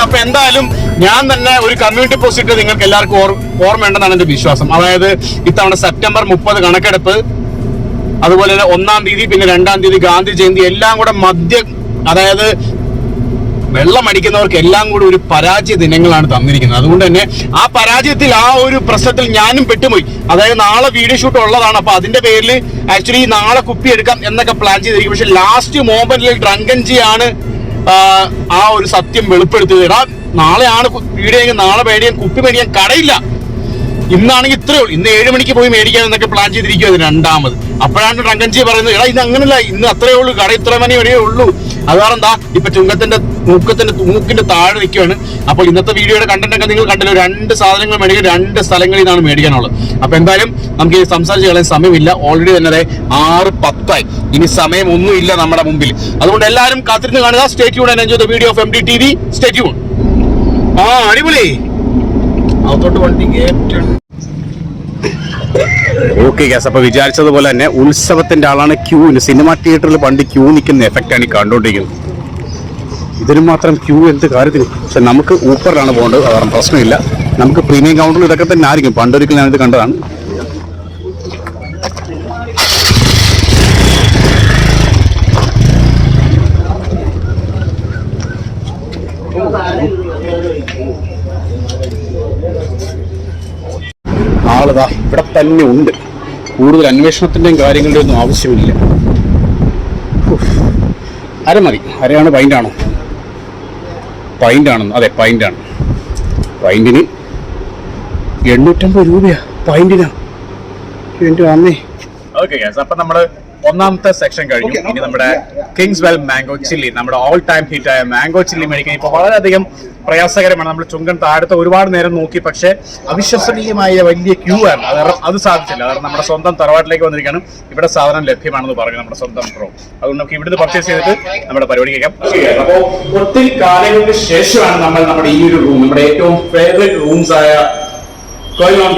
അപ്പൊ എന്തായാലും ഞാൻ തന്നെ ഒരു കമ്മ്യൂണിറ്റി പോസ്റ്റ് ഇട്ട് നിങ്ങൾക്ക് എല്ലാവർക്കും ഓർമ്മയുണ്ടെന്നാണ് എന്റെ വിശ്വാസം. അതായത് ഇത്തവണ സെപ്റ്റംബർ 30 കണക്കെടുപ്പ്, അതുപോലെ തന്നെ 1-ാം തീയതി, പിന്നെ 2-ാം തീയതി ഗാന്ധി ജയന്തി, എല്ലാം കൂടെ അതായത് വെള്ളം അടിക്കുന്നവർക്ക് എല്ലാം കൂടി ഒരു പരാജയ ദിനങ്ങളാണ് തന്നിരിക്കുന്നത്. അതുകൊണ്ട് തന്നെ ആ പരാജയത്തിൽ, ആ ഒരു പ്രശ്നത്തിൽ ഞാനും പെട്ടുപോയി. അതായത് നാളെ വീഡിയോ ഷൂട്ട് ഉള്ളതാണ്. അപ്പൊ അതിന്റെ പേരിൽ ആക്ച്വലി നാളെ കുപ്പി എടുക്കാം എന്നൊക്കെ പ്ലാൻ ചെയ്തിരിക്കും. പക്ഷെ ലാസ്റ്റ് മൊമെന്റിൽ ഡ്രങ്കൻജിയാണ് ആ ഒരു സത്യം വെളിപ്പെടുത്തിയത്. നാളെയാണ് വീഡിയോ എങ്കിൽ നാളെ മേടിക്കാൻ കുപ്പി മേടിക്കാൻ കടയില്ല. ഇന്നാണെങ്കിൽ ഇത്രയേ ഉള്ളൂ, ഇന്ന് 7 മണിക്ക് പോയി മേടിക്കാൻ എന്നൊക്കെ പ്ലാൻ ചെയ്തിരിക്കും. അത് 2-ാമത്. അപ്പോഴാണ് ഡ്രങ്കൻജി പറയുന്നത്, എടാ ഇത് അങ്ങനല്ല, ഇന്ന് അത്രയേ ഉള്ളൂ, കട ഇത്ര മണി വരെയേ ഉള്ളൂ. അത് കാരണം എന്താ ഇപ്പൊ മൂക്കിന്റെ താഴെ നിൽക്കുകയാണ്. അപ്പോൾ ഇന്നത്തെ വീഡിയോയുടെ കണ്ടന്റ് ഒക്കെ നിങ്ങൾ കണ്ടല്ലോ, 2 സാധനങ്ങൾ മേടിക്കാൻ 2 സ്ഥലങ്ങളിൽ നിന്നാണ് മേടിക്കാനുള്ളത്. അപ്പൊ എന്തായാലും നമുക്ക് ഈ സംസാരിച്ച് കളയാൻ സമയമില്ല. ഓൾറെഡി തന്നെ 6:10 ഇനി സമയമൊന്നും ഇല്ല നമ്മുടെ മുമ്പിൽ. അതുകൊണ്ട് എല്ലാവരും കാത്തിരുന്ന് കാണുക. Stay tune and enjoy the video of MDTV. Stay tune. അടിപൊളി. അതോട്ട് വണ്ടി ഓക്കെ ഗ്യാസ്. അപ്പൊ വിചാരിച്ചതുപോലെ തന്നെ ഉത്സവത്തിന്റെ ആളാണ് ക്യൂവിന്. സിനിമ തിയേറ്ററിൽ പണ്ട് ക്യൂ നിൽക്കുന്ന എഫക്റ്റാണ് ഈ കണ്ടുകൊണ്ടിരിക്കുന്നത്. ഇതിന് മാത്രം ക്യൂ എന്ത് കാര്യത്തിന്? പക്ഷെ നമുക്ക് ഊപ്പറിലാണ് പോകേണ്ടത്, അതാണ് പ്രശ്നമില്ല. നമുക്ക് പ്രീമിയം കൗണ്ടറിൽ ഇതൊക്കെ തന്നെ ആയിരിക്കും. പണ്ടൊരിക്കൽ ഞാനിത് കണ്ടതാണ്. ആളിതാ ഇവിടെ തന്നെ ഉണ്ട്. കൂടുതൽ അന്വേഷണത്തിന്റെയും കാര്യങ്ങളുടെയും ഒന്നും ആവശ്യമില്ല. അര മതി. അരയാണ് പൈൻ്റാണോ? പൈൻ്റാണെന്ന്. അതെ, പൈൻ്റാണ്. പൈൻറ്റിന് 850 രൂപയാ പൈൻറ്റിനാ. എൻ്റെ അമ്മേ. ഓക്കെ ഗ്യാസ്, അപ്പൊ നമ്മള് 1-ാമത്തെ സെക്ഷൻ കഴിഞ്ഞു. ഇനി നമ്മുടെ കിങ്സ്വെൽ മാംഗോ ചില്ലി, നമ്മുടെ ഓൾ ടൈം ഹിറ്റ് ആയ മാംഗോ ചില്ലി മേടിക്കാൻ ഇപ്പോൾ വളരെയധികം പ്രയാസകരമാണ്. നമ്മൾ ചുങ്കൻ താഴത്ത് ഒരുപാട് നേരം നോക്കി, പക്ഷേ അവിശ്വസനീയമായ വലിയ ക്യൂ ആണ്. അത് സാധിച്ചില്ല. കാരണം നമ്മുടെ സ്വന്തം തറവാട്ടിലേക്ക് വന്നിരിക്കുകയാണ്. ഇവിടെ സാധനം ലഭ്യമാണെന്ന് പറഞ്ഞു നമ്മുടെ സ്വന്തം പ്രോ. അതുകൊണ്ട് നമുക്ക് ഇവിടുന്ന് പർച്ചേസ് ചെയ്തിട്ട് നമ്മുടെ പരിപാടി കഴിക്കാം. അപ്പോൾ ഒത്തിരി കാലങ്ങൾക്ക് ശേഷമാണ് നമ്മൾ നമ്മുടെ ഈ ഒരു റൂം, നമ്മുടെ ഏറ്റവും ഫേവറേറ്റ് റൂംസ് ആയ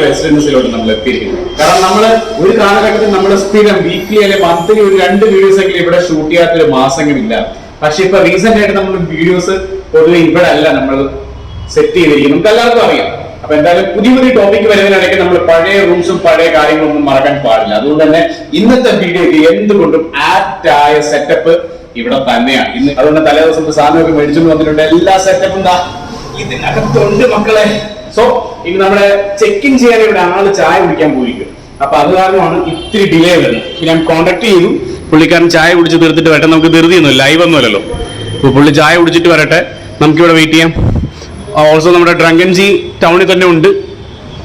റെസിഡൻസിലോട്ട് നമ്മൾ എത്തിയിരിക്കുന്നത്. കാരണം നമ്മൾ ഒരു കാലഘട്ടത്തിൽ നമ്മൾ സ്ഥിരം വീക്ക്ലി അല്ലെങ്കിൽ മന്ത്ലി ഒരു 2 വീഡിയോസ് എങ്കിലും ഇവിടെ ഷൂട്ട് ചെയ്യാത്തൊരു മാസങ്ങളില്ല. പക്ഷെ ഇപ്പൊ റീസെന്റ് ആയിട്ട് നമ്മൾ വീഡിയോസ് പൊതുവെ ഇവിടെ അല്ല നമ്മൾ സെറ്റ് ചെയ്തിരിക്കുന്നത്. നമുക്ക് എല്ലാവർക്കും അറിയാം. അപ്പൊ എന്തായാലും പുതിയ ടോപ്പിക് വരുന്നതിനിടയ്ക്ക് നമ്മൾ പഴയ റൂംസും പഴയ കാര്യങ്ങളൊന്നും മറക്കാൻ പാടില്ല. അതുകൊണ്ട് തന്നെ ഇന്നത്തെ വീഡിയോക്ക് എന്തുകൊണ്ടും ആപ്റ്റ് ആയ സെറ്റപ്പ് ഇവിടെ തന്നെയാണ് ഇന്ന്. അതുകൊണ്ട് തലേ ദിവസം സാധനമൊക്കെ മേടിച്ചുകൊണ്ട് വന്നിട്ടുണ്ട്. എല്ലാ സെറ്റപ്പും ഇതിനകത്തുണ്ട് മക്കളെ. സോ ഇനി നമ്മുടെ ചെക്ക് ഇൻ ചെയ്യാൻ ഇവിടെ ആള് ചായ കുടിക്കാൻ പോയിരിക്കും. അപ്പൊ അത് കാരണമാണ് ഇത്തിരി ഡിലേ വരുന്നത്. ഞാൻ കോൺടാക്ട് ചെയ്തു. പുള്ളിക്കാരൻ ചായ കുടിച്ച് തീർത്തിട്ട് വരട്ടെ. നമുക്ക് ധൃതിയൊന്നും ലൈവ് ഒന്നുമല്ലല്ലോ. അപ്പൊ പുള്ളി ചായ കുടിച്ചിട്ട് വരട്ടെ, നമുക്കിവിടെ വെയിറ്റ് ചെയ്യാം. ഓൾസോ നമ്മുടെ ഡ്രങ്കൻജി ടൗണിൽ തന്നെ ഉണ്ട്.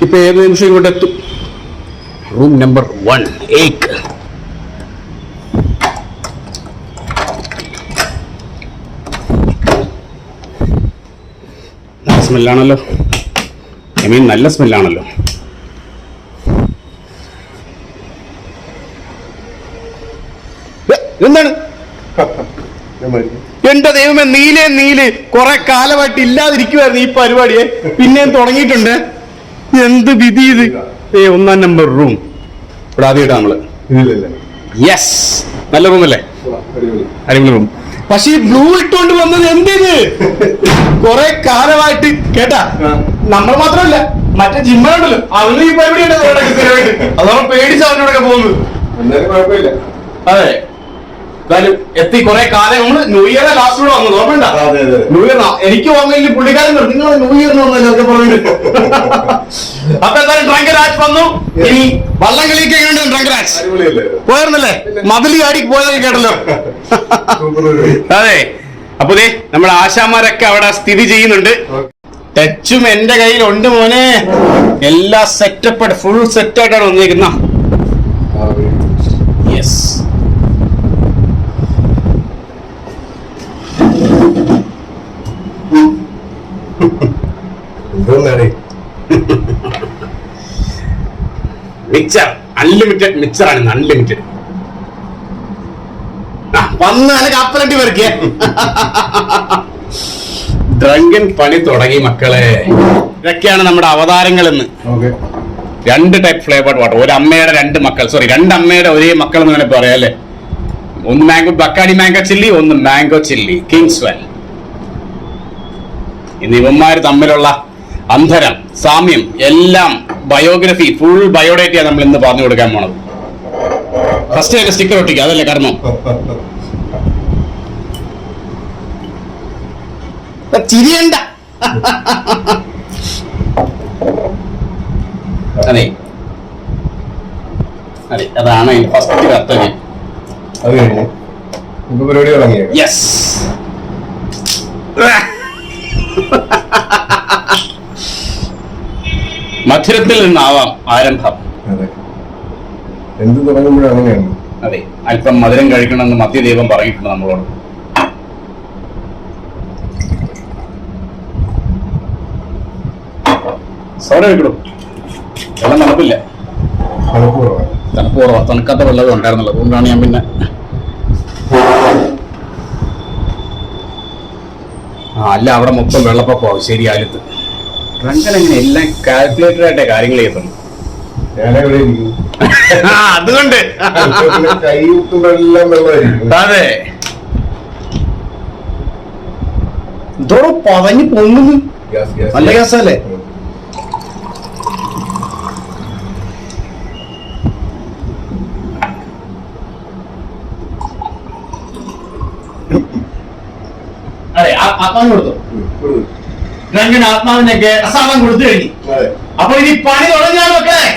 ഇപ്പൊ ഏത് നിമിഷം ഇങ്ങോട്ട് എത്തും. റൂം നമ്പർ 1 ഏക്ക്. സ്മെല്ലാണല്ലോ. നല്ല സ്മെല്ലാണല്ലോ. എന്താണ് എന്റെ ദൈവമേ, നീല് കുറെ കാലമായിട്ട് ഇല്ലാതിരിക്കുവായിരുന്നു ഈ പരിപാടിയെ. പിന്നെയും തുടങ്ങിയിട്ടുണ്ട്. എന്ത് വിധി ഇത്. 1-ാം നമ്പർ റൂം ഇവിടെ ആദ്യമായിട്ടാ നമ്മള്. യെസ്, നല്ല റൂമല്ലേ? അടിപൊളി റൂം. പക്ഷെ ഈ ബ്ലൂ ഇട്ടുകൊണ്ട് വന്നത് എന്തിന്? കുറെ കാലമായിട്ട് കേട്ടാ. നമ്മൾ മാത്രമല്ല, മറ്റേ ജിമ്മുണ്ടല്ലോ, അവന് ഈ പരിപാടിയാണ്. അതോടെ പേടിച്ച് അവനോടൊക്കെ പോകുന്നത്. അതെ, എന്തായാലും എത്തി. കുറെ കാലം നമ്മള് ന്യൂ ഇയറെ ലാസ്റ്റോടെ വന്നത് ഓർമ്മണ്ട? ന്യൂ ഇയർ എനിക്ക് ഓർമ്മയില്ല, പുള്ളിക്കാരൻ നിങ്ങൾ ന്യൂ ഇയറിന് വന്നല്ലോ പറഞ്ഞിട്ട്. അപ്പൊ എന്തായാലും ഡ്രങ്കരാജ് വന്നു. ഇനി വള്ളം കളിയൊക്കെ എങ്ങനെയുണ്ട് ഡ്രങ്കരാജ്? പോയിരുന്നല്ലേ? മതിലി ആടി പോയതൊക്കെ കേട്ടല്ലോ. അതെ, അപ്പൊ നമ്മുടെ ആശാമാരൊക്കെ അവിടെ സ്ഥിതി ചെയ്യുന്നുണ്ട്. ടച്ചും എന്റെ കയ്യിലുണ്ട് മോനെ. എല്ലാ സെറ്റപ്പ് ഫുൾ സെറ്റ് ആയിട്ടാണ് വന്നിരിക്കുന്ന. യെസ്, മിക്സർ അൺലിമിറ്റഡ് മിക്സറാണ്. അൺലിമിറ്റഡ് വന്നാല് കപ്പലണ്ടി പെറുക്കിയ ഡ്രങ്കൻ പണി തുടങ്ങി മക്കളെ. ഇതൊക്കെയാണ് നമ്മുടെ അവതാരങ്ങൾ എന്ന്. 2 ടൈപ്പ് ഫ്ലേവർഡ് വാട്ടർ. ഒരു അമ്മയുടെ 2 മക്കൾ, സോറി 2 അമ്മയുടെ ഒരേ മക്കൾ എന്ന് വേണേ പറയാം അല്ലേ. ഒന്ന് മാംഗോ ബക്കാടി മാംഗോ ചില്ലി, ഒന്ന് മാംഗോ ചില്ലി കിങ്സ്വെൽ. ഇന്ന് ഇവന്മാര് തമ്മിലുള്ള അന്തരം, സാമ്യം എല്ലാം ബയോഗ്രഫി, ഫുൾ ബയോഡേറ്റയാണ് നമ്മൾ ഇന്ന് പറഞ്ഞു കൊടുക്കാൻ പോണത്. ഫസ്റ്റ് അതിന്റെ സ്റ്റിക്കർ ഒട്ടിക്കുക, അതല്ലേ കർമ്മം. ചിരിയണ്ട. അതെ അതെ, അതാണ് അതിന്റെ ഫസ്റ്റ് കർത്തവ്യം. യെസ്. മധുരത്തിൽ നിന്നാവാം ആരംഭം. എന്ത് തുടങ്ങുമ്പോഴും അങ്ങനെയാണ്. അതെ, അല്പം മധുരം കഴിക്കണമെന്ന് മദ്യദൈവം പറഞ്ഞിട്ടുണ്ട് നമ്മളോട്. സോഡ കഴിക്കണോ? വെള്ളം തണുപ്പില്ല, തണുപ്പ് കുറവാ. തണുക്കാത്ത വെള്ളം ഉണ്ടായിരുന്നുള്ളൂ, അതുകൊണ്ടാണ് ഞാൻ പിന്നെ അല്ല അവിടെ മൊത്തം വെള്ളപ്പൊക്കമാവും. ശരി, ആലത്ത് ഡ്രങ്കൻ എങ്ങനെ എല്ലാം കാൽക്കുലേറ്റഡ് ആയിട്ടേ കാര്യങ്ങൾ ചെയ്യത്തുള്ളൂ. അതുകൊണ്ട് അതെ, ഇതോടെ പതഞ്ഞ് പൊങ്ങുന്നു. നല്ല ഗ്യാസല്ലേ? അതെ, ആത്മാവിന് കൊടുത്തു. രംഗൻ ആത്മാവിനൊക്കെ അസാമം കൊടുത്തു കഴിഞ്ഞു. അപ്പൊ ഇനി പണി തുടങ്ങിയാൽ മക്കളെ.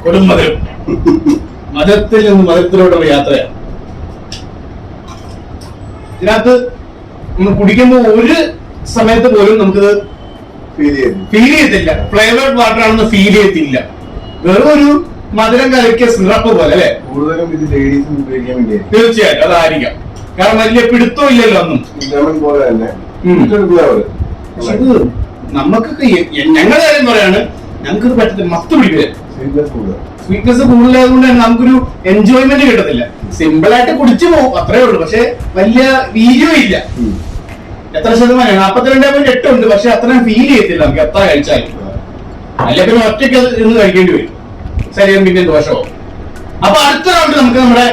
കൊടും മധുരം, മധുരത്തിൽ നിന്ന് മധുരത്തിലോട്ടുള്ള യാത്രയാണ്. ഇതിനകത്ത് നമ്മൾ കുടിക്കുമ്പോൾ ഒരു സമയത്ത് പോലും നമുക്കിത് ഫീൽ ചെയ്യത്തില്ല. ഫ്ലേവേർഡ് വാട്ടർ ആണെന്ന് ഫീൽ ചെയ്യത്തില്ല. വെറും ഒരു മധുരം കലക്കിയ സിറപ്പ് പോലെ അല്ലെ? കൂടുതലും ഇത് ലേഡീസിന് ഉപയോഗിക്കാൻ വേണ്ടി. തീർച്ചയായിട്ടും അതായിരിക്കാം. കാരണം വലിയ പിടുത്തം ഇല്ലല്ലോ ഒന്നും. പോലെ തന്നെ ഇത് നമുക്കൊക്കെ ഞങ്ങളുടെ കാര്യം പറയാണ്, ഞങ്ങൾക്കിത് പറ്റത്തില്ല. മത്ത് പിടിക്കില്ല, സ്വീറ്റ്നെസ് കൂടുതലായതുകൊണ്ട് തന്നെ നമുക്കൊരു എൻജോയ്മെന്റ് കിട്ടത്തില്ല. സിമ്പിൾ ആയിട്ട് കുടിച്ചു പോകും, അത്രേ ഉള്ളൂ. പക്ഷെ വലിയ വീര്യം ഇല്ല. എത്ര ശതമാനം? 42.8 ഉണ്ട്. പക്ഷെ അത്രയും ഫീൽ ചെയ്യത്തില്ല നമുക്ക് എത്ര കഴിച്ചാലും. അല്ലെ പിന്നെ ഒറ്റയ്ക്ക് ഇന്ന് കഴിക്കേണ്ടി വരും, ശരീരം പിന്നെ ദോഷമാവും. അപ്പൊ അടുത്ത റൗണ്ട് നമുക്ക് നമ്മുടെ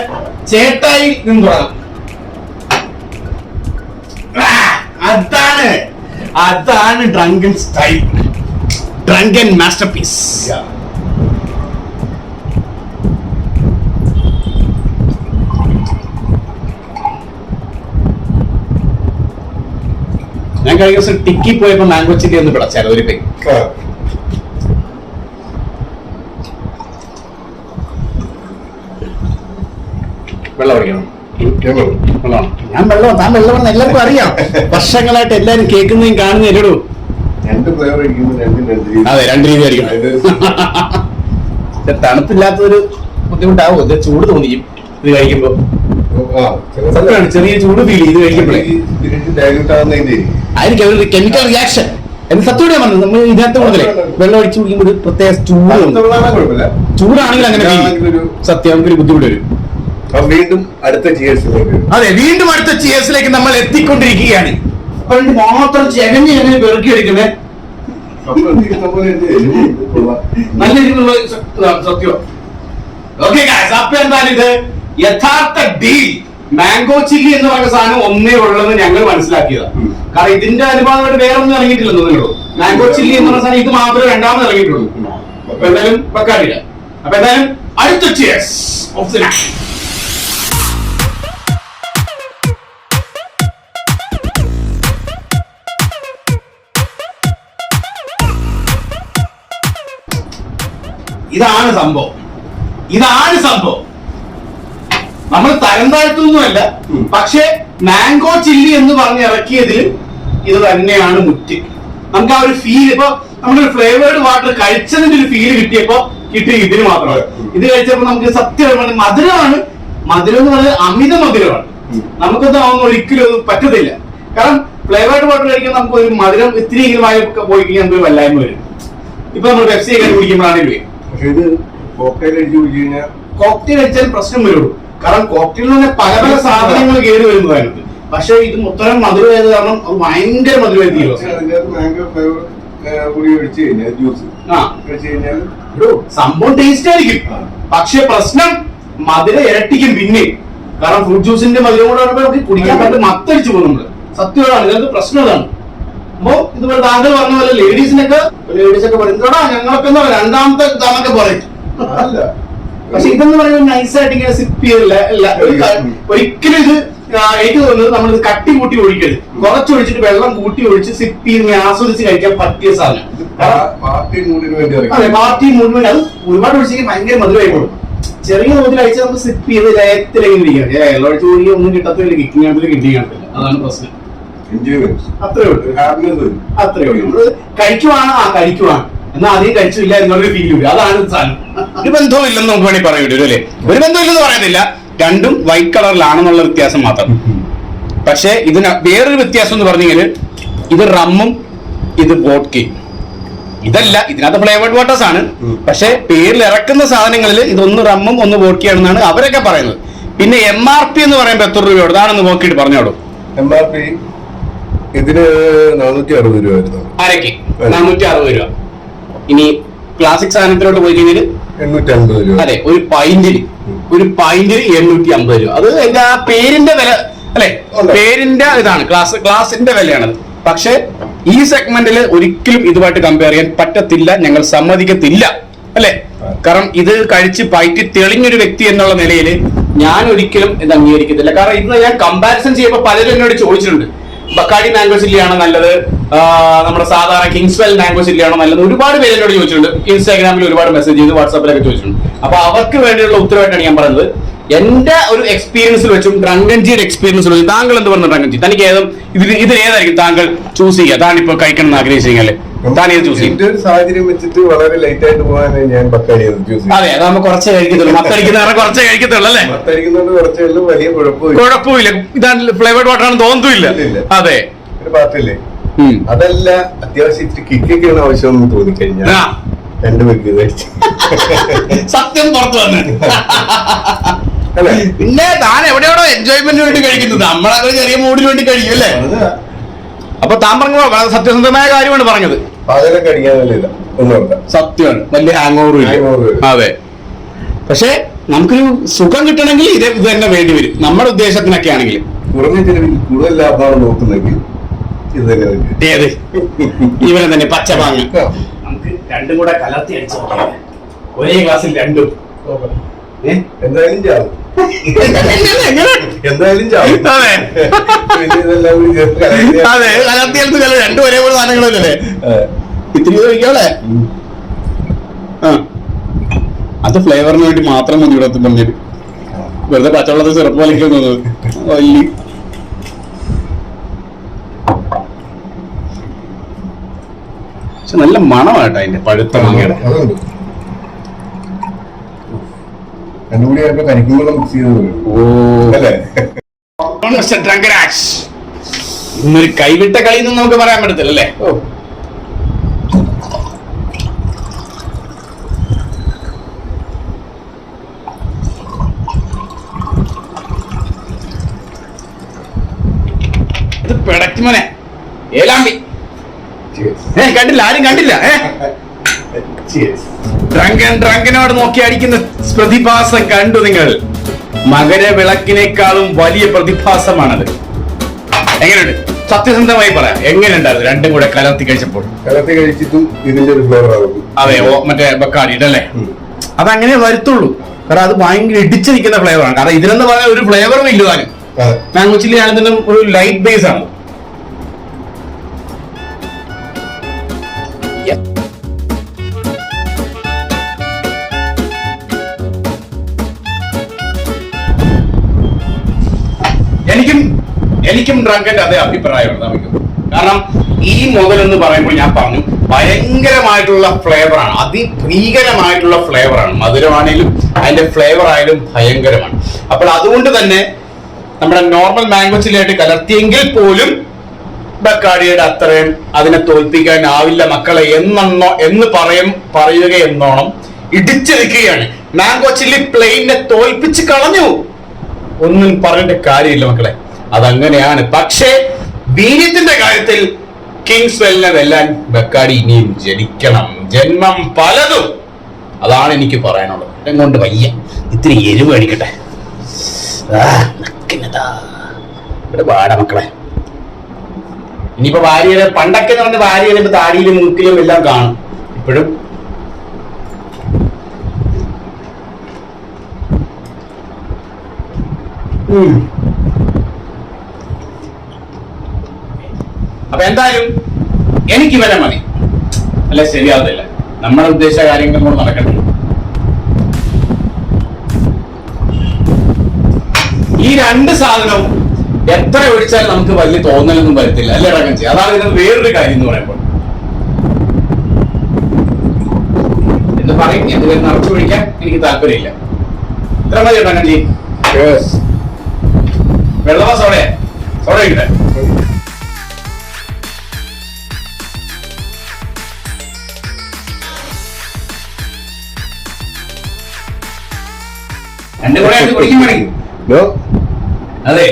ചേട്ടായി നിന്ന് തുടങ്ങാം. അതാണ് ഡ്രങ്കൻ സ്റ്റൈൽ, ഡ്രങ്കൻ മാസ്റ്റർപീസ്. ഞാൻ കഴിഞ്ഞ ദിവസം ടിക്കി പോയപ്പോ മാംഗോ ചില്ലി ഒന്ന് പിടച്ചായിരുന്നു ഒരു പേ. വെള്ളം ഒഴിക്കണം. ഞാൻ വെള്ളം, താൻ വെള്ളം എല്ലാവർക്കും അറിയാം. വർഷങ്ങളായിട്ട് എല്ലാരും കേൾക്കുന്നതും കാണുന്നതും എല്ലടൂ. അതെ, രണ്ട് രീതി ആയിരിക്കണം. തണുപ്പില്ലാത്തൊരു ബുദ്ധിമുട്ടാവും. ഇത് ചൂട് തോന്നിക്കും ഇത് കഴിക്കുമ്പോ. സത്യമാണ്, ചെറിയ ചൂട് ഫീൽ ഇത് കഴിക്കുമ്പോഴേ ആയിരിക്കും ഒരു കെമിക്കൽ റിയാക്ഷൻ. എന്ന് സത്യമായിട്ട് ഞാൻ പറഞ്ഞത്, നമ്മൾ ഇതിനകത്ത് കൂടുതലേ വെള്ളം ഒഴിച്ച് കുടിക്കുമ്പോൾ ഒരു പ്രത്യേക ചൂടാണെങ്കിൽ അങ്ങനെ സത്യം നമുക്കൊരു ബുദ്ധിമുട്ട് വരും. വീണ്ടും അടുത്ത ചിയേഴ്സിലേക്ക്. അതെ, വീണ്ടും അടുത്ത ചിയേഴ്സിലേക്ക് നമ്മൾ എത്തിക്കൊണ്ടിരിക്കുകയാണ്. അപ്പൊ മാത്രം ചെകഞ്ഞ് എങ്ങനെ പെറുക്കി എടുക്കുന്നേ? നല്ല രീതിയിലുള്ള സത്യം. ഓക്കെ ഗായ്സ്, അപ്പൊ എന്തായാലും ഇത് യഥാർത്ഥ ഡീൽ മാംഗോ ചില്ലി എന്ന് പറഞ്ഞ സാധനം ഒന്നേ ഉള്ളതെന്ന് ഞങ്ങൾ മനസ്സിലാക്കിയതാണ്. കാരണം ഇതിന്റെ അനുഭവമായിട്ട് വേറെ ഒന്നും ഇറങ്ങിയിട്ടില്ലെന്ന് തോന്നുള്ളൂ. മാംഗോ ചില്ലി എന്ന് പറഞ്ഞ സാധനം ഇത് മാത്രമേ രണ്ടാമത് ഇറങ്ങിയിട്ടുള്ളൂ. അപ്പൊ എന്തായാലും വെക്കാറില്ല. അപ്പൊ എന്തായാലും അടുത്ത ചിയേഴ്സ് ഓഫ് ദി നൈറ്റ്. ഇതാണ് സംഭവം. നമ്മൾ തരം താഴ്ത്തൊന്നുമല്ല, പക്ഷെ മാംഗോ ചില്ലി എന്ന് പറഞ്ഞ് ഇറക്കിയതിൽ ഇത് തന്നെയാണ് മുറ്റ്. നമുക്ക് ആ ഒരു ഫീൽ, ഇപ്പൊ നമ്മളൊരു ഫ്ലേവേർഡ് വാട്ടർ കഴിച്ചതിന്റെ ഒരു ഫീൽ കിട്ടിയപ്പോ കിട്ടി ഇതിന് മാത്രമാണ്. ഇത് കഴിച്ചപ്പോ നമുക്ക് സത്യമാണ് മധുരമാണ്. മധുരം എന്ന് പറഞ്ഞാൽ അമിത മധുരമാണ്. നമുക്കത് ഒരിക്കലും പറ്റത്തില്ല. കാരണം ഫ്ലേവേർഡ് വാട്ടർ കഴിക്കാൻ നമുക്ക് ഒരു മധുരം ഇത്തിരിയെങ്കിലും വായൊക്കെ പോയി കഴിഞ്ഞാൽ നമുക്ക് വല്ലായ്മ വരും. ഇപ്പൊ നമ്മൾ പെപ്സി ഒക്കെ കുടിക്കുമ്പോഴാണെങ്കിലും കോക്ടെയിൽ അടിച്ചാൽ പ്രശ്നം വരുള്ളൂ. കാരണം കോക്ടെയിലിൽ തന്നെ പല പല സാധനങ്ങൾ കയറി വരുന്നതായിരുന്നു. പക്ഷെ ഇത് മൊത്തം മധുരമായത് കാരണം അത് ഭയങ്കര മധുരമായി തീരും. കൂടി ഒഴിച്ച് കഴിഞ്ഞാൽ ജ്യൂസ് ആ ഒഴിച്ച് കഴിഞ്ഞാൽ സംഭവം ടേസ്റ്റ് ആയിരിക്കും. പക്ഷെ പ്രശ്നം മധുരം ഇരട്ടിക്കും പിന്നെ. കാരണം ഫ്രൂട്ട് ജ്യൂസിന്റെ മധുരം കൂടെ വരുമ്പോൾ നമുക്ക് കുടിക്കാൻ പറ്റും, മത്തടിച്ചു പോകും നമ്മള്. സത്യമാണ്, ഇതിനകത്ത് പ്രശ്നം ഇതാണ്. അപ്പോ ഇതുപോലെ താങ്കൾ പറഞ്ഞ പോലെ ലേഡീസിനൊക്കെ പറയുന്നോടാ ഞങ്ങളൊക്കെ എന്താ രണ്ടാമത്തെ ഇതാന്നൊക്കെ പറയും. പക്ഷെ ഇതെന്ന് പറയുന്നത് നൈസായിട്ട് ഇങ്ങനെ സിപ്പ് ചെയ്തില്ല. ഒരിക്കലും ഇത് എനിക്ക് തോന്നുന്നത് നമ്മൾ കട്ടി കൂട്ടി ഒഴിക്കരുത്. കുറച്ചൊഴിച്ചിട്ട് വെള്ളം കൂട്ടി ഒഴിച്ച് സിപ്പ് ചെയ്ത് ആസ്വദിച്ച് കഴിക്കാൻ പറ്റിയ സാധനം. അതെ, പാർട്ടി മൂവ്മെന്റ്. അത് ഒരുപാട് ഒഴിച്ചെങ്കിൽ ഭയങ്കര മധുരമായി കൊടുക്കും. ചെറിയ തോതിൽ അയച്ചാൽ നമുക്ക് സിപ്പ് ചെയ്ത് ലയത്തിലെങ്കിലും ഇരിക്കണം. വെള്ളം ഒഴിച്ച് കൂടി ഒന്നും കിട്ടത്തില്ല, കിക്കിംഗ് ആണെങ്കിൽ കിട്ടിങ് കാണത്തില്ല. അതാണ് പ്രശ്നം. അത്രേ ഉള്ളൂ. കഴിക്കുവാണ് കഴിക്കുവാണ് എന്നാൽ അധികം കഴിച്ചില്ല എന്നുള്ളൊരു ഫീൽ വരും. അതാണ് സാധനം. ഒരു ബന്ധവും ഇല്ലെന്ന് നമുക്ക് വേണമെങ്കിൽ പറയാൻ പറ്റും അല്ലേ? ഒരു ബന്ധമില്ലെന്ന് പറയുന്നില്ല, രണ്ടും വൈറ്റ് കളറിലാണെന്നുള്ള വ്യത്യാസം മാത്രം. പക്ഷെ ഇതിന് വേറൊരു വ്യത്യാസം എന്ന് പറഞ്ഞെങ്കിൽ ഇത് റമ്മും ഇത് വോഡ്കയും. ഇതല്ല, ഇതിനകത്ത് ഫ്ലേവേർഡ് വാട്ടേഴ്സ് ആണ്. പക്ഷെ പേരിൽ ഇറക്കുന്ന സാധനങ്ങളിൽ ഇതൊന്ന് റമ്മും ഒന്ന് വോഡ്കയാണെന്നാണ് അവരൊക്കെ പറയുന്നത്. പിന്നെ MRP എന്ന് പറയുമ്പോൾ എത്ര രൂപയോട് അതാണെന്ന് നോക്കിയിട്ട് പറഞ്ഞോളൂ. MRP ഇതിന് 460 രൂപ വരുന്നു. അരക്ക് 460 രൂപ. ഇനി ക്ലാസിക് സാധനത്തിലോട്ട് പോയി കഴിഞ്ഞാൽ 850 രൂപ. അതെ, ഒരു പൈന്റിന് 850 രൂപ. അത് എന്റെ ആ പേരിന്റെ വില അല്ലെ, പേരിന്റെ ഇതാണ്, ക്ലാസിന്റെ വിലയാണത്. പക്ഷെ ഈ സെഗ്മെന്റിൽ ഒരിക്കലും ഇതുമായിട്ട് കമ്പയർ ചെയ്യാൻ പറ്റത്തില്ല, ഞങ്ങൾ സമ്മതിക്കത്തില്ല അല്ലെ. കാരണം ഇത് കഴിച്ച് പയറ്റി തെളിഞ്ഞൊരു വ്യക്തി എന്നുള്ള നിലയിൽ ഞാൻ ഒരിക്കലും ഇത് അംഗീകരിക്കത്തില്ല. കാരണം ഇന്ന് ഞാൻ കമ്പാരിസൺ ചെയ്യുമ്പോൾ പലരും എന്നോട് ചോദിച്ചിട്ടുണ്ട്, ബക്കാടി മാംഗോ ചില്ലിയാണോ നല്ലത്, നമ്മുടെ സാധാരണ കിങ്സ്വെൽ മാംഗോ ചില്ലിയാണോ നല്ലത്. ഒരുപാട് പേര് എന്നോട് ചോദിച്ചിട്ടുണ്ട്. ഇൻസ്റ്റാഗ്രാമിൽ ഒരുപാട് മെസ്സേജ് ചെയ്ത് വാട്സാപ്പിലൊക്കെ ചോദിച്ചിട്ടുണ്ട്. അപ്പൊ അവർക്ക് വേണ്ടിയുള്ള ഉത്തരവായിട്ടാണ് ഞാൻ പറയുന്നത്. എന്റെ ഒരു എക്സ്പീരിയൻസിൽ വെച്ചും ഡ്രങ്കൻജിയുടെ എക്സ്പീരിയൻസിൽ വെച്ചും താങ്കൾ എന്ത് പറഞ്ഞു ഡ്രങ്കൻജി, തനിക്ക് ഇതിൽ ഏതായിരിക്കും താങ്കൾ ചൂസ് ചെയ്യുക? താനിപ്പോ കഴിക്കണം എന്ന് ആഗ്രഹിച്ചെങ്കിൽ താൻ ഏത് ചൂസ് ചെയ്യും? സാഹചര്യം വെച്ചിട്ട് വളരെ ലൈറ്റ് ആയിട്ട് പോകാൻ ഞാൻ ബക്കാടി ചൂസ് ചെയ്യും. അതെ, അതാകുമ്പോ കുറച്ചേ കഴിക്കത്തുള്ളൂ. മത്തടിക്കുന്നവരെ കുറച്ചേ കഴിക്കത്തുള്ളൂ അല്ലേ? മത്തടിക്കുന്നതുകൊണ്ട് കുറച്ചേ ഉള്ളൂ, വലിയ കുഴപ്പമില്ല. ഇതാണ് ഫ്ലേവേർഡ് വാട്ടർ ആണെന്ന് തോന്നുന്നില്ല. അതെ, ഒരു പാർട്ടില്ലേ, അതല്ല അത്യാവശ്യം ഇത്തിരി കിക്കൊക്കെയാണ് ആവശ്യം തോന്നിക്കഴിഞ്ഞാൽ 2 പേർക്ക് കഴിച്ചു സത്യം പുറത്തു വന്ന്. പിന്നെ താൻ എവിടെയോടോ എൻജോയ്മെന്റിന് വേണ്ടി കഴിക്കുന്നത്, നമ്മളൊക്കെ ചെറിയ മൂഡിന് വേണ്ടി കഴിക്കും അല്ലേ? അപ്പൊ താൻ പറഞ്ഞ സത്യസന്ധമായ കാര്യമാണ് പറഞ്ഞത്. പാചകം കഴിക്കാനല്ല സത്യമാണ്, വലിയ ഹാങ് ഓവർ ഇല്ല. അതെ, പക്ഷെ നമുക്കൊരു സുഖം കിട്ടണമെങ്കിൽ ഇത് തന്നെ വേണ്ടി വരും, നമ്മുടെ ഉദ്ദേശത്തിനൊക്കെ ആണെങ്കിൽ. കുറഞ്ഞ ചെലവിൽ കൂടുതൽ ലാഭമാണ് നോക്കുന്നെങ്കിൽ ഇത് തന്നെ. ഏത് ഇവനെ തന്നെ പച്ചമാങ്ങ നമുക്ക് രണ്ടും കൂടെ കലർത്തി അടിച്ചു നോക്കിയാൽ ഒരേ ഗ്ലാസ്സിൽ രണ്ടും എന്തായാലും ചാവും. എന്തായാലും ചാവും. അതെ അതെ, കലർത്തി എടുത്ത് രണ്ടും ഒരേപോലെ സാധനങ്ങളല്ലേ, ഇത്തിരി കഴിക്കാളെ. അത് ഫ്ലേവറിന് വേണ്ടി മാത്രം മതി ഇവിടെ പറഞ്ഞത്. വെറുതെ പച്ചവെള്ളത്തിൽ സിറപ്പ് വലിക്കുന്നത് വലിയ. പക്ഷെ നല്ല മണമാട്ടോ അതിന്റെ പഴുത്ത മാങ്ങയുടെ. ഇന്നൊരു കൈവിട്ട കളി എന്ന് നമുക്ക് പറയാൻ പറ്റത്തില്ല അല്ലേ? ഇത് പിടക്കുമനെ ഏലാമ്പി കണ്ടില്ല, ആരും കണ്ടില്ല. ഡ്രങ്കനോട് നോക്കി അടിക്കുന്ന പ്രതിഭാസം കണ്ടു നിങ്ങൾ. മകരവിളക്കിനേക്കാളും വലിയ പ്രതിഭാസമാണത്. എങ്ങനെയുണ്ട്? സത്യസന്ധമായി പറയാം, എങ്ങനെയുണ്ടായിരുന്നു രണ്ടും കൂടെ കലർത്തി കഴിച്ചപ്പോൾ? കലർത്തി കഴിച്ചിട്ടും ഇതിന്റെ ഒരു ഫ്ലേവർ ആകും. അതെ, മറ്റേ ബക്കാടിയുടെ അല്ലേ? അതങ്ങനെ വരുത്തുള്ളൂ. കാരണം അത് ഭയങ്കര ഇടിച്ചു നിൽക്കുന്ന ഫ്ലേവറാണ്. കാരണം ഇതിലെന്ന് പറഞ്ഞാൽ ഒരു ഫ്ലേവറും ഇല്ലാനും. മാംഗോ ചില്ലി ആണെങ്കിലും ഒരു ലൈറ്റ് ബേസ് ആണ്. എനിക്കും ഡ്രങ്കന്റെ അതേ അഭിപ്രായമാണ് നമുക്കും. കാരണം ഈ മുതൽ എന്ന് പറയുമ്പോൾ ഞാൻ പറഞ്ഞു ഭയങ്കരമായിട്ടുള്ള ഫ്ലേവറാണ്, അതിഭീകരമായിട്ടുള്ള ഫ്ലേവറാണ്. മധുരമാണെങ്കിലും അതിന്റെ ഫ്ലേവർ ആയാലും ഭയങ്കരമാണ്. അപ്പോൾ അതുകൊണ്ട് തന്നെ നമ്മുടെ നോർമൽ മാംഗോ ചില്ലിയായിട്ട് കലർത്തിയെങ്കിൽ പോലും ബക്കാടിയുടെ അത്രയും അതിനെ തോൽപ്പിക്കാനാവില്ല മക്കളെ എന്ന് പറയുക എന്നോണം ഇടിച്ചെടുക്കുകയാണ്. മാംഗോ ചില്ലി പ്ലെയിനെ തോൽപ്പിച്ച് കളഞ്ഞു. ഒന്നും പറയേണ്ട കാര്യമില്ല മക്കളെ, അതങ്ങനെയാണ്. പക്ഷേ വീര്യത്തിന്റെ കാര്യത്തിൽ കിങ്സ്വെല്ലിനെ വെല്ലാൻ ബക്കാടി ഇനിയും ജനിക്കണം. ജന്മം പലതും. അതാണ് എനിക്ക് പറയാനുള്ളത്. കൊണ്ട് വയ്യ, ഇത്തിരി എരിവ് അടിക്കട്ടെ. ഇവിടെ പാടാ മക്കളെ. ഇനിയിപ്പോ ഭാര്യയുടെ പണ്ടൊക്കെ എന്ന് പറഞ്ഞ ഭാര്യയുടെ താടിയിലും മൂക്കിലും എല്ലാം കാണും. ഇപ്പോഴും അപ്പൊ എന്തായാലും എനിക്ക് വില മതി. അല്ല ശരിയാവത്തില്ല, നമ്മുടെ ഉദ്ദേശിച്ച കാര്യങ്ങൾ കൂടെ നടക്കട്ടെ. ഈ രണ്ട് സാധനവും എത്ര ഒഴിച്ചാലും നമുക്ക് വലിയ തോന്നലൊന്നും വരത്തില്ല, അല്ലേ റകഞ്ചി? അതാണ് ഇതിന് വേറൊരു കാര്യം എന്ന് പറയുമ്പോൾ. എന്ന് പറയും, എന്ത് നിറച്ചു ഒഴിക്കാൻ എനിക്ക് താല്പര്യമില്ല. ഇത്ര മതി റകഞ്ചി. വെള്ളമോ സോഡയാ? സോഡ ഒഴിക്കട്ടെ. രണ്ടു കൂടെ കുടിക്കും വേണമെങ്കിൽ. അതെ.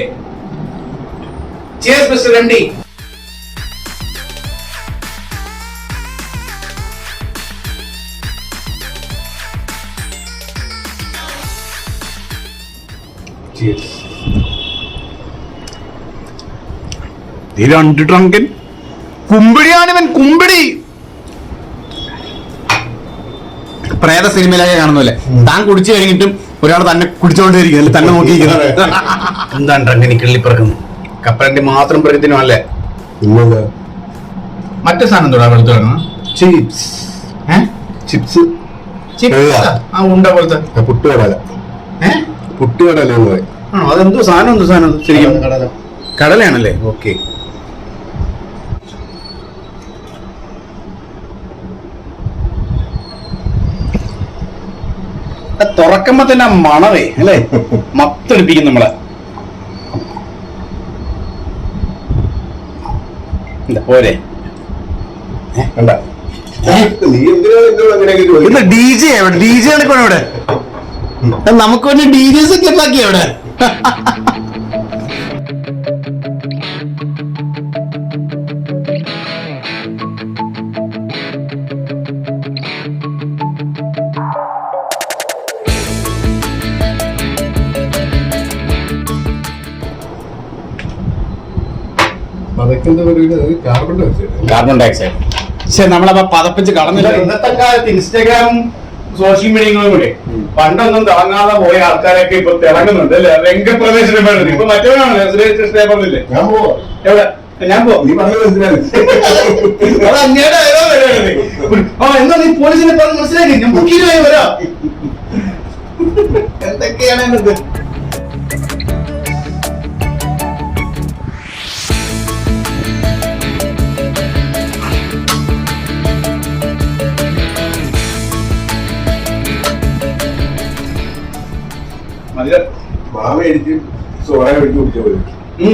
Cheers, Mr. MD. Cheers. ഈ രണ്ട് ട്രങ്കൻ കുമ്പിടിയാണ് ഇവൻ, കുമ്പിടി. പ്രേത സിനിമയിലൊക്കെ കാണുന്നല്ലേ, താൻ കുടിച്ചു കഴിഞ്ഞിട്ടും ഒരാൾ തന്നെ കുടിച്ചോണ്ടിരിക്കും, അല്ലെ തന്നെ നോക്കിയിരിക്കുന്നത്. എന്താണ് ട്രങ്കൻ കിള്ളിപ്പറക്കുന്നു? കപ്പലണ്ടി മാത്രം പ്രകൃതിനും അല്ലേ? മറ്റു സാധനം തൊടാ വെളുത്തു കിടക്കണം. ചിപ്സ്. ചിപ്സ് ആ ഉണ്ട പോലത്തെ പുട്ടുകടല. പുട്ടുകടല ആണോ? അതെന്തോ സാധനം, എന്തോ സാധനം ശരിക്കും? കടലയാണല്ലേ? ഓക്കെ. തുറക്കുമ്പോ തന്നെ മണവേ അല്ലേ, മത്തെടുപ്പിക്കും നമ്മളെ. എന്താ പോരെ? ഡി ജെ എവിടെ? ഡി ജെ ആണ് ഇവിടെ. നമുക്ക് വേണ്ടി ഡി ജെ സെറ്റപ്പ് ആക്കി എവിടെ? Carbon dioxide. പക്ഷെ നമ്മളപ്പോ പതപ്പിച്ച് കളഞ്ഞില്ല. ഇന്നത്തെ കാലത്ത് ഇൻസ്റ്റാഗ്രാമും സോഷ്യൽ മീഡിയകളും കൂടെ പണ്ടൊന്നും തിളങ്ങാതെ പോയ ആൾക്കാരൊക്കെ ഇപ്പൊ തിളങ്ങുന്നുണ്ട് അല്ലെ? രംഗപ്രവേശനം വേണ്ടത് ഇപ്പൊ മറ്റവരാണ്. സുരേഷ് കൃഷ്ണയെ പറഞ്ഞില്ലേ? എവിടെ? ഞാൻ എന്താ നീ പോലീസിനെ പറഞ്ഞ് മനസ്സിലാക്കി? ഞാൻ ബുക്കിലായി വരാം. എന്തൊക്കെയാണ് എന്നത്?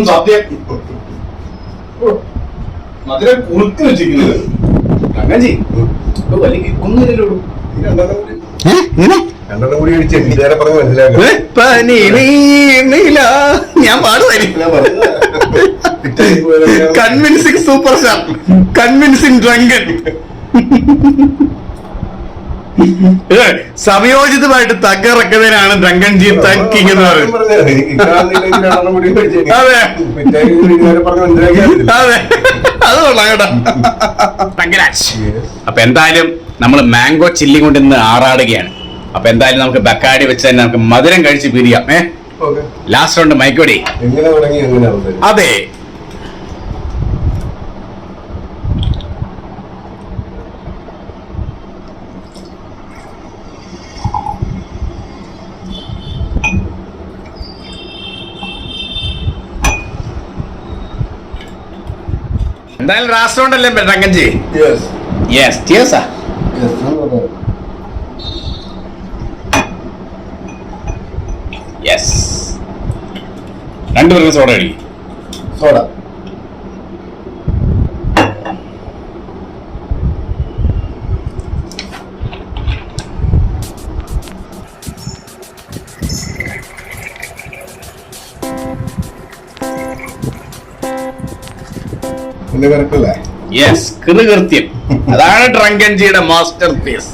സത്യം മധുര കുറുക്കി വെച്ചിരിക്കുന്നത്. അങ്ങഞ്ചി വലിയ കിക്കൊന്നുമില്ലല്ലോ. ഞാൻ പാടുമായിരുന്നു. Convincing super star, convincing drunken. സമയോചിതമായിട്ട് തകർക്കുന്നതിനാണ് ഡ്രങ്കൻ ജി തക്കിങ് എന്ന് പറയുന്നത്. അതെ അതെ, അത് കൊള്ളാം കേട്ടോ. അപ്പൊ എന്തായാലും നമ്മൾ മാംഗോ ചില്ലി കൊണ്ട് ഇന്ന് ആറാടുകയാണ്. അപ്പൊ എന്തായാലും നമുക്ക് ബക്കാടി വെച്ച് തന്നെ നമുക്ക് മധുരം കഴിച്ച് പിരിയാം. Last round മൈക്കോടി. അതെ, എന്തായാലും ലാസ്റ്റ് റൗണ്ട് അല്ലേ ഡ്രങ്കൻജി? യെസ്. ടിയേഴ്സാ? യെസ്. രണ്ടുപേർക്കും സോഡ അടിക്കും. സോഡ. കറക്റ്റല്ലേ? യെസ്, കൃത്യം. അതാണ് ഡ്രങ്കൻജിയുടെ മാസ്റ്റർ പീസ്.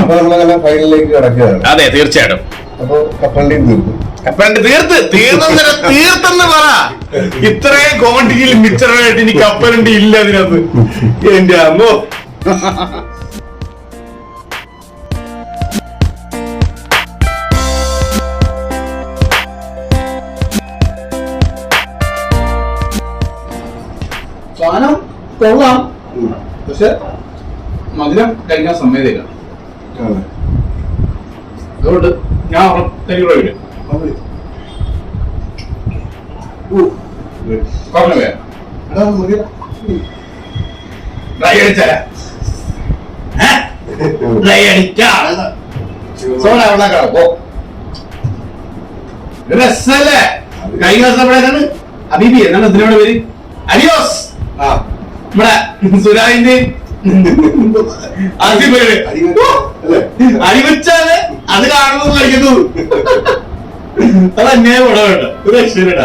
അപ്പൊ നമ്മളങ്ങനെ ഫൈനലിലേക്ക് കിടക്കുകയാണ്. അതെ, തീർച്ചയായിട്ടും. അപ്പൊ കപ്പലിന്റെയും തീർന്നു. കപ്പലണ്ടി തീർത്തെന്ന് പറ. ഇത്രയും ക്വാണ്ടിറ്റിയിൽ മിച്ചറായിട്ട് ഇനി കപ്പലണ്ടി ഇല്ല അതിനകത്ത്. എന്റെ അമ്മോ. സാധനം കൊള്ളാം, പക്ഷെ മധുരം കഴിക്കാൻ സമ്മതിയില്ല. അതുകൊണ്ട് ഞാൻ തരികൂടെ രസല്ലേ? കഴിഞ്ഞ ദിവസം അബീബി എന്നാണ് ഇതിനോട് പേര്, അരിയോസ്, നമ്മുടെ സുരാജിന്റെ അരിവച്ചാല് അത് കാണുന്നത് കഴിക്കുന്നത്. അതന്നെ പടവേണ്ട, ഒരു രക്ഷയില്ല.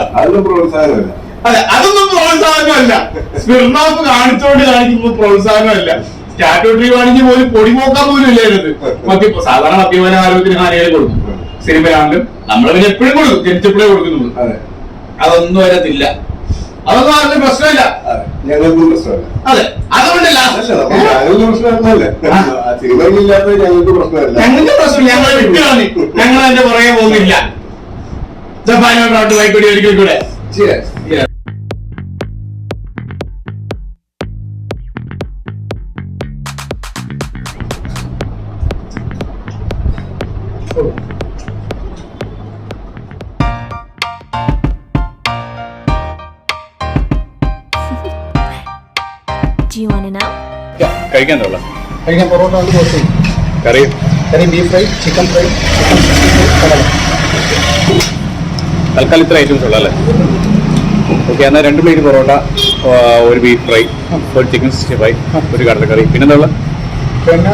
അതെ, അതൊന്നും പ്രോത്സാഹനമല്ല. സ്മിർണോഫ് കാണിച്ചോണ്ട് കാണിക്കുമ്പോ പ്രോത്സാഹനമല്ല. സ്റ്റാറ്റ്യൂട്ടറി കാണിച്ച് പോലും പൊടി നോക്കാൻ പോലും ഇല്ലായിരുന്നു. സാധാരണ മദ്യപാന ആരോഗ്യത്തിന് ഹാനികളെ കൊടുക്കും സിനിമയാണെങ്കിലും. നമ്മള് പിന്നെ എപ്പോഴും കൊടുക്കും, ജനിച്ചപ്പോഴേ കൊടുക്കുന്നുള്ളൂ. അതൊന്നും അതിനകത്തില്ല. അതൊന്നും ആർക്കും പ്രശ്നമില്ല, ഞങ്ങൾക്കും പ്രശ്നമല്ല. അതെ, അതുകൊണ്ടല്ല ഞങ്ങൾക്ക് പ്രശ്നമല്ല. ഞങ്ങൾക്ക് പ്രശ്നമില്ല. ഞങ്ങൾ വിട്ടുകളഞ്ഞു, ഞങ്ങൾ അതിന്റെ പുറകെ പോകുന്നില്ല. ജപ്പാനോട്ട് വൈക്കൂടി ഒരിക്കൽ കൂടെ. കഴിക്കാൻ പൊറോട്ട ഉണ്ട്, ദോശ, കറി, ബീഫ് ഫ്രൈ, ചിക്കൻ ഫ്രൈ, തൽക്കാലം ഇത്ര ഐറ്റംസ് ഉള്ളു അല്ലേ? ഓക്കെ, എന്നാൽ 2 പ്ലേറ്റ് പൊറോട്ട, ഒരു ബീഫ് ഫ്രൈ, ഒരു ചിക്കൻ 65, ഒരു കടലക്കറി, പിന്നെന്താ ഉള്ളത്? പിന്നെ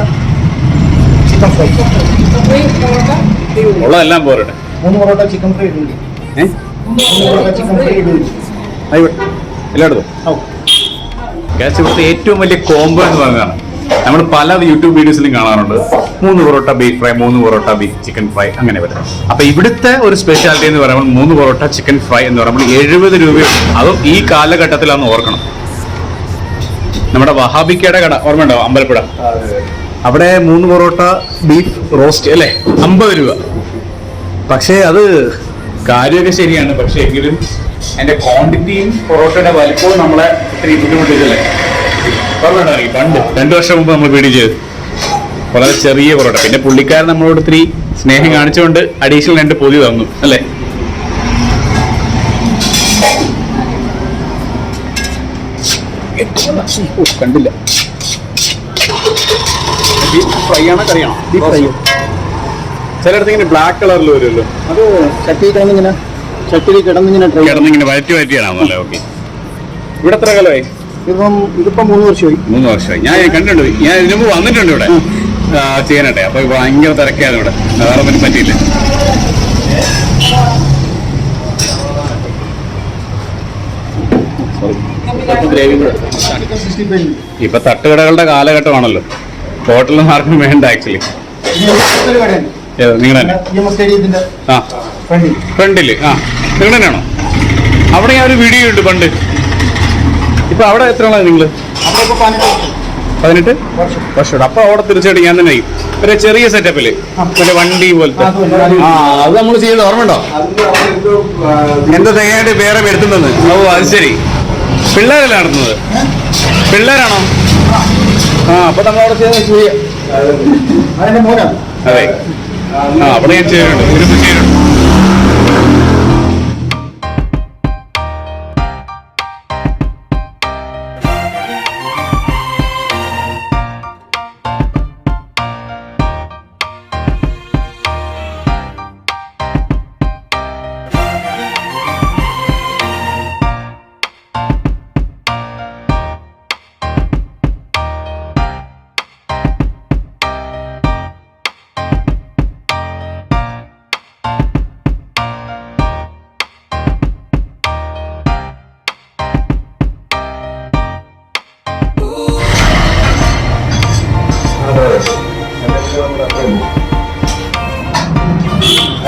ചിക്കൻ ഫ്രൈ ഉള്ളതെല്ലാം പോരട്ടെ. 3 പൊറോട്ട ചിക്കൻ ഫ്രൈ ഇടുന്നുണ്ട്. 3 പൊറോട്ട ചിക്കൻ ഫ്രൈ ഇടുന്നുണ്ട്. ആയിക്കോട്ടെ, എല്ലായിടത്തും. ഗ്യാസ് ഇവിടുത്തെ ഏറ്റവും വലിയ കോംബോ എന്ന് പറയുന്നതാണ്. നമ്മൾ പല യൂട്യൂബ് വീഡിയോസിലും കാണാറുണ്ട് 3 parotta beef fry, 3 parotta beef chicken fry, അങ്ങനെ വരും. അപ്പൊ ഇവിടുത്തെ ഒരു സ്പെഷ്യാലിറ്റി എന്ന് പറയുമ്പോൾ 3 പൊറോട്ട ചിക്കൻ ഫ്രൈ എന്ന് പറയുമ്പോൾ 70 രൂപയും. അതും ഈ കാലഘട്ടത്തിലാണെന്ന് ഓർക്കണം. നമ്മുടെ വഹാബിക്കയുടെ കട ഓർമ്മയുണ്ടോ, അമ്പലപ്പുഴ? അവിടെ 3 പൊറോട്ട ബീഫ് റോസ്റ്റ് അല്ലേ, 50 രൂപ. പക്ഷേ അത് കാര്യമൊക്കെ ശരിയാണ്, പക്ഷെ എങ്കിലും അതിന്റെ ക്വാണ്ടിറ്റിയും പൊറോട്ടയുടെ വലിപ്പവും നമ്മളെ ഇത്തിരി ബുദ്ധിമുട്ടിച്ചല്ലേ. പണ്ട് 2 വർഷം മുമ്പ് നമ്മൾ വീഡിയോ ചെയ്ത് വളരെ ചെറിയ പൊറോട്ട. പിന്നെ പുള്ളിക്കാരൻ നമ്മളോട് ഇത്തിരി സ്നേഹം കാണിച്ചുകൊണ്ട് അഡീഷണൽ 2 പൊതി തന്നു അല്ലേ. കണ്ടില്ല, ഫ്രൈ ആണോ കറിയാണോ? ചിലയിടത്ത് ഇങ്ങനെ ബ്ലാക്ക് കളറിൽ വരുമല്ലോ, അത് ചട്ടി കിടന്നിങ്ങനെ കിടന്നിങ്ങനെ വയറ്റിയാണല്ലേ. ഓക്കെ, ഇവിടെ എത്ര കാലമായി? ഇതിപ്പം 3 വർഷമായി. 3 വർഷമായി. ഞാൻ കണ്ടിട്ടുണ്ട്, ഞാൻ ഇതിനു മുമ്പ് വന്നിട്ടുണ്ട് ഇവിടെ ചെയ്യാനാട്ടെ. അപ്പൊ ഭയങ്കര തിരക്കായിരുന്നു ഇവിടെ, വേറെ ഒന്നും പറ്റിയില്ല. ഇപ്പൊ തട്ടുകടകളുടെ കാലഘട്ടമാണല്ലോ, ഹോട്ടലൊന്നും ആർക്കും വേണ്ട ആക്ച്വലി. നിങ്ങളുടെ ഫ്രണ്ടില് നിങ്ങൾ തന്നെയാണോ? അവിടെ ഞാൻ ഒരു വീഡിയോ ഉണ്ട് പണ്ട്. ഇപ്പൊ അവിടെ എത്ര ആളാണ് നിങ്ങള്? 18 വർഷം. അപ്പൊ അവിടെ തീർച്ചയായിട്ടും ഞാൻ തന്നെ ഒരു ചെറിയ സെറ്റപ്പില് മറ്റേ വണ്ടി പോലത്തെ അത് നമ്മൾ ചെയ്ത് ഓർമ്മയുണ്ടോ? എന്താ തേങ്ങയായിട്ട് വേറെ വരുത്തുന്നത്? ഓ, അത് ശരി. പിള്ളേരല്ല നടത്തുന്നത്? പിള്ളേരാണോ? അപ്പൊ നമ്മളവിടെ ചെയ്ത് അതെ. അവിടെ ഞാൻ ചെയ്യാറുണ്ട്, ഒരു ചെയ്യാറുണ്ട്.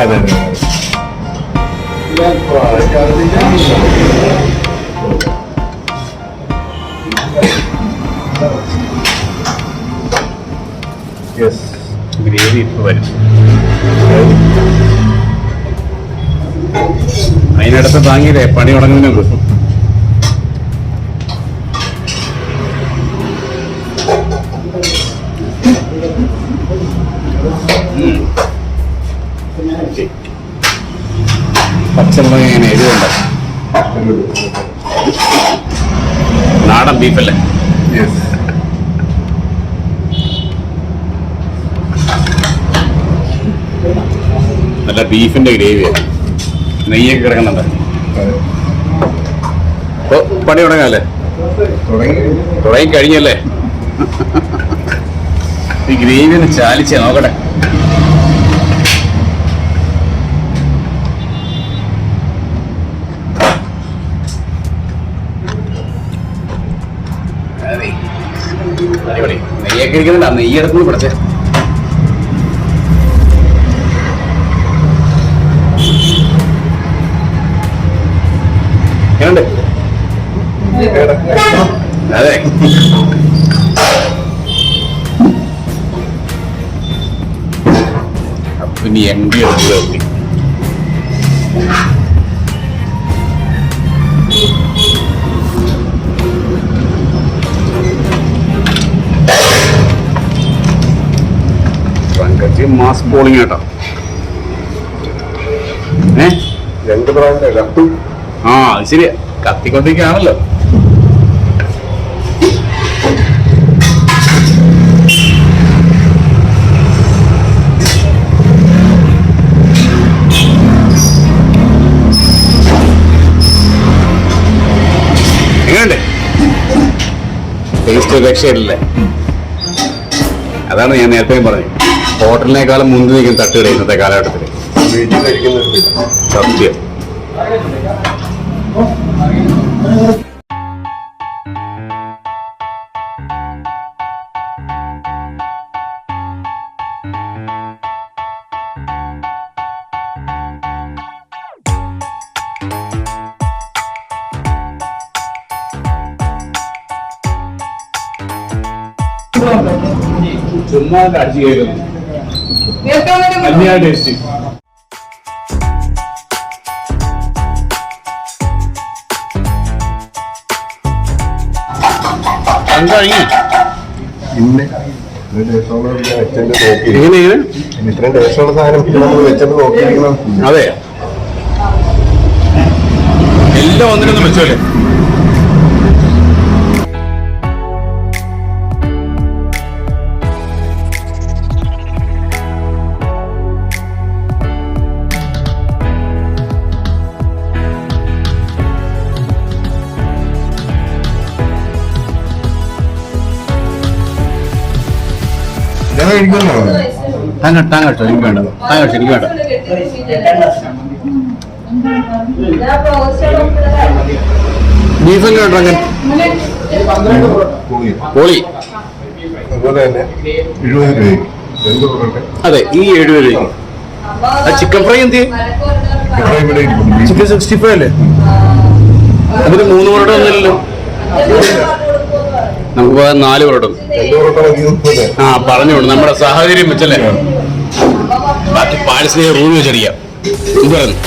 അതെ അതെ യെസ് ഗ്രേവി ഇപ്പൊ വരും. അതിനടുത്ത് താങ്ങിയില്ലേ പണി തുടങ്ങുന്നുണ്ട്. പച്ചമുളക് ഇങ്ങനെ എരിവുണ്ട്. നാടൻ ബീഫല്ലേ? യെസ് നല്ല ബീഫിന്റെ ഗ്രേവിയാണ്. നെയ്യൊക്കെ കിടക്കുന്നുണ്ട്. അപ്പൊ പണി തുടങ്ങാല്ലേ? തുടങ്ങി കഴിഞ്ഞല്ലേ? ഈ ഗ്രേവി ഒന്ന് ചാലിച്ചേ നോക്കട്ടെ. അടിപൊളി. നെയ്യൊക്കെ ഇരിക്കുന്നുണ്ടാ? നെയ്യ് എടുക്കുന്നു പിടിച്ചേ. എങ്ങനുണ്ട്? അതെ അപ്പൊ ഇനി എംഡി എടുക്കുക. മാസ് ബോളിങ് കേട്ടോ. രണ്ട് പ്രാവശ്യം കത്തു. ആ അത് ശരിയാ, കത്തിക്കൊണ്ടിരിക്കുകയാണല്ലോ. എങ്ങനെയുണ്ട്? ടേസ്റ്റ് രക്ഷയില്ലേ? അതാണ് ഞാൻ നേരത്തെ പറഞ്ഞത്, ഹോട്ടലിനേക്കാളും മുൻപ് നിൽക്കുന്ന തട്ടുകട ഇന്നത്തെ കാലഘട്ടത്തിൽ. വീട്ടിൽ കഴിക്കുന്നത് സത്യം. ചുമ്മാ അടിച്ചു കയറുന്നു. അന്യായ ടേസ്റ്റ്. പിന്നെ വെച്ചെന്ന് നോക്കി എങ്ങനെ ഇത്രയും ടേസ്റ്റുള്ള സാധനം നമ്മൾ വെച്ചെന്ന് നോക്കിയിരിക്കണം. അതെ, എല്ലാം ഒന്നിനൊന്നും വെച്ചോല്ലേ. ഞാൻ കഴിക്കുന്നോ? താങ്കട്ടോ എനിക്ക് വേണ്ട. താങ്കട്ടോ എനിക്ക് വേണ്ട. ബീഫും കേട്ടോ അങ്ങനെ പോളി. അതുപോലെ തന്നെ 70 രൂപയ്ക്ക് എന്ത് പറയട്ടെ. അതെ, ഈ 70 രൂപയ്ക്ക്. ചിക്കൻ ഫ്രൈ എന്ത്? ഇവിടെ ഇരിക്കുന്നു. ചിക്കൻ 65 അല്ലേ? അതിന് 3 പൊറോട്ട ഒന്നുമില്ലല്ലോ. നമുക്ക് 4 പൊറോട്ട. ആ പറഞ്ഞോളൂ, നമ്മുടെ സാഹചര്യം വെച്ചല്ലേ. ബാക്കി പാഴ്സലിനെ റൂം വെച്ചടിക്കാം. ഇത് പറഞ്ഞു.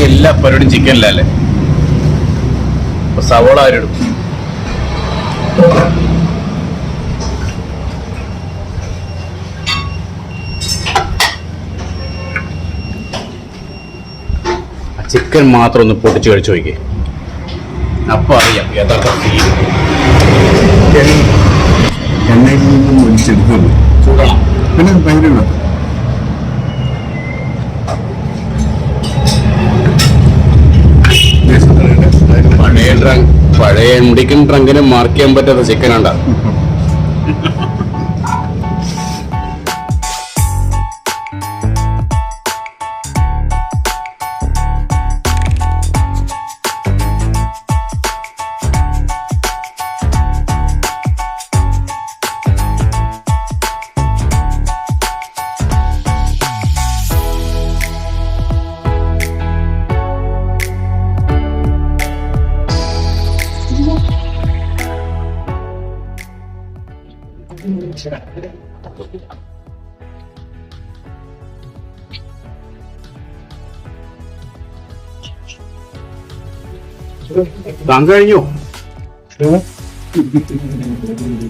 എല്ലാ പരിപാടിയും ചിക്കനിലല്ലേ. സവോള ആരിടും. ചിക്കൻ മാത്രം ഒന്ന് പൊട്ടിച്ച് കഴിച്ചു നോക്കിയേ, അപ്പൊ അറിയാം യഥാർത്ഥ ഫീൽ. എണ്ണയിൽ നിന്നും ഒഴിച്ചെടുക്കുന്നു ചൂടാണ്. പിന്നെ ഭയങ്കര പഴയ എംഡിക്കും ട്രങ്കിനും മാർക്ക് ചെയ്യാൻ പറ്റാത്ത ചിക്കനാണ്ട. താൻ കഴിഞ്ഞു.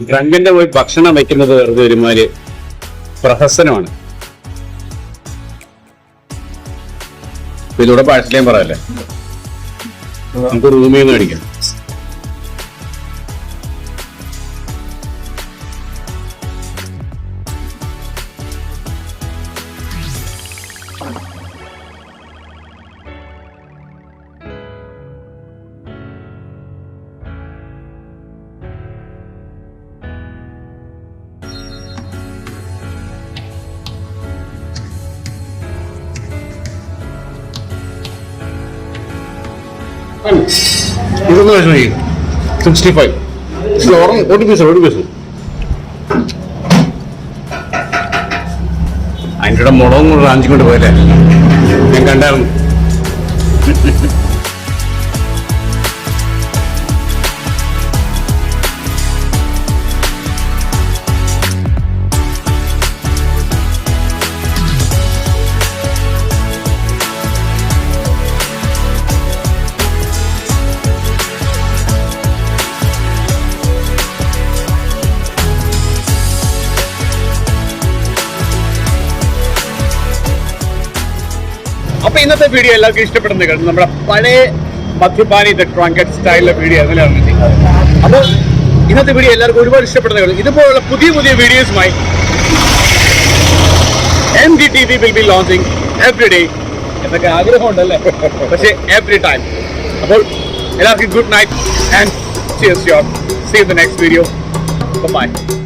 ട്രങ്കിന്റെ പോയി ഭക്ഷണം വെക്കുന്നത് വെറുതെ ഒരുമാതിരി പ്രഹസനമാണ്. ഇതിലൂടെ പാഴ്സലേം പറയല്ലേ, നമുക്ക് റൂമിൽ നിന്ന് മേടിക്കാം. ഇതൊന്ന് കഴിച്ചു നോക്കി. 65 ഒരു പീസ് അതിൻ്റെ കൂടെ മുളകും കൂടെ റാഞ്ചി കൊണ്ട് പോയല്ലേ, ഞാൻ കണ്ടായിരുന്നു. അപ്പൊ ഇന്നത്തെ വീഡിയോ എല്ലാവർക്കും ഇഷ്ടപ്പെടുന്ന കേട്ടോ. നമ്മുടെ പഴയ മദ്യപാനി ദ ട്രങ്കഡ് സ്റ്റൈലിലെ വീഡിയോ അതിലാണ്. അപ്പോൾ ഇന്നത്തെ വീഡിയോ എല്ലാവർക്കും ഒരുപാട് ഇഷ്ടപ്പെടുന്ന കേട്ടോ. ഇതുപോലുള്ള പുതിയ പുതിയ വീഡിയോസുമായി MDTV will be launching every day എന്നൊക്കെ ആഗ്രഹമുണ്ടല്ലേ, പക്ഷേ every time. അപ്പോൾ എല്ലാവർക്കും good night and cheers you all. See you in the next video. Bye bye.